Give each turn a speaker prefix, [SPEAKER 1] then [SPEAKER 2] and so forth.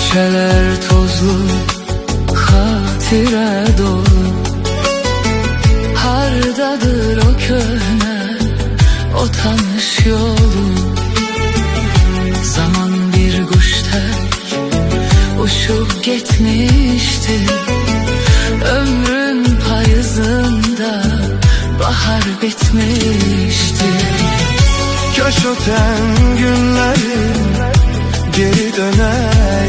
[SPEAKER 1] Köşeler tozlu, hatire dolu. Hardadır o köhne, o tanış yolu. Zaman bir kuş tek uçup gitmişti. Ömrün payızında bahar bitmişti.
[SPEAKER 2] Kaş öten günlerim geri döner